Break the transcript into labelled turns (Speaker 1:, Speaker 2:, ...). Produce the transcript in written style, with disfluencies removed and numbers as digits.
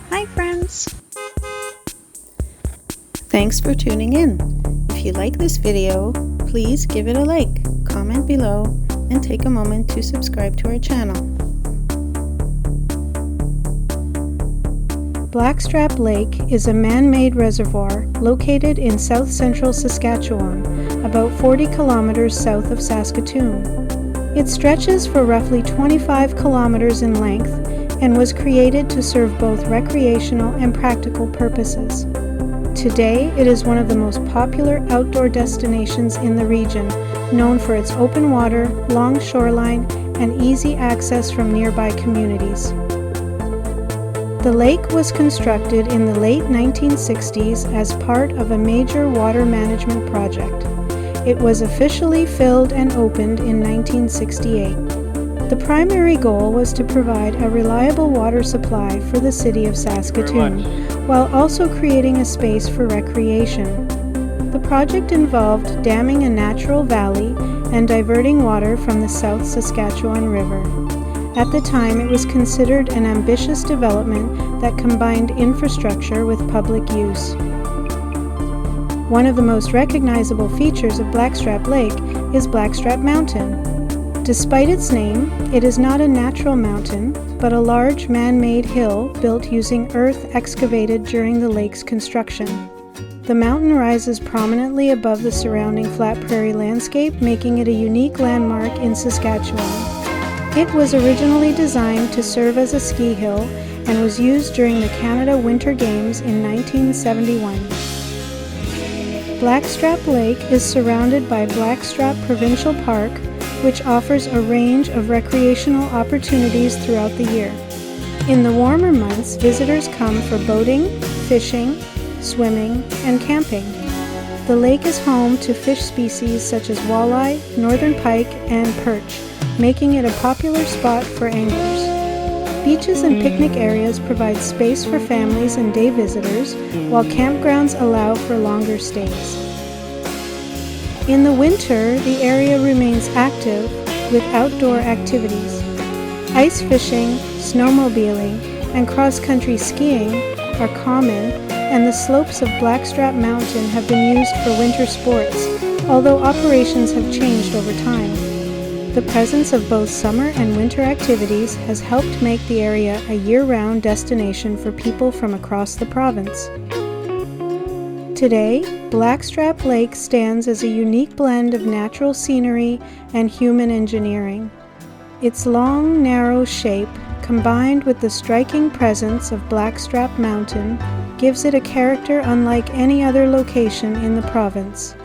Speaker 1: Hi friends! Thanks for tuning in. If you like this video, please give it a like, comment below, and take a moment to subscribe to our channel. Blackstrap Lake is a man-made reservoir located in south-central Saskatchewan, about 40 kilometers south of Saskatoon. It stretches for roughly 25 kilometers in length and was created to serve both recreational and practical purposes. Today, it is one of the most popular outdoor destinations in the region, known for its open water, long shoreline, and easy access from nearby communities. The lake was constructed in the late 1960s as part of a major water management project. It was officially filled and opened in 1968. The primary goal was to provide a reliable water supply for the city of Saskatoon, while also creating a space for recreation. The project involved damming a natural valley and diverting water from the South Saskatchewan River. At the time, it was considered an ambitious development that combined infrastructure with public use. One of the most recognizable features of Blackstrap Lake is Blackstrap Mountain. Despite its name, it is not a natural mountain, but a large man-made hill built using earth excavated during the lake's construction. The mountain rises prominently above the surrounding flat prairie landscape, making it a unique landmark in Saskatchewan. It was originally designed to serve as a ski hill and was used during the Canada Winter Games in 1971. Blackstrap Lake is surrounded by Blackstrap Provincial Park, which offers a range of recreational opportunities throughout the year. In the warmer months, visitors come for boating, fishing, swimming, and camping. The lake is home to fish species such as walleye, northern pike, and perch, making it a popular spot for anglers. Beaches and picnic areas provide space for families and day visitors, while campgrounds allow for longer stays. In the winter, the area remains active with outdoor activities. Ice fishing, snowmobiling, and cross-country skiing are common, and the slopes of Blackstrap Mountain have been used for winter sports, although operations have changed over time. The presence of both summer and winter activities has helped make the area a year-round destination for people from across the province. Today, Blackstrap Lake stands as a unique blend of natural scenery and human engineering. Its long, narrow shape, combined with the striking presence of Blackstrap Mountain, gives it a character unlike any other location in the province.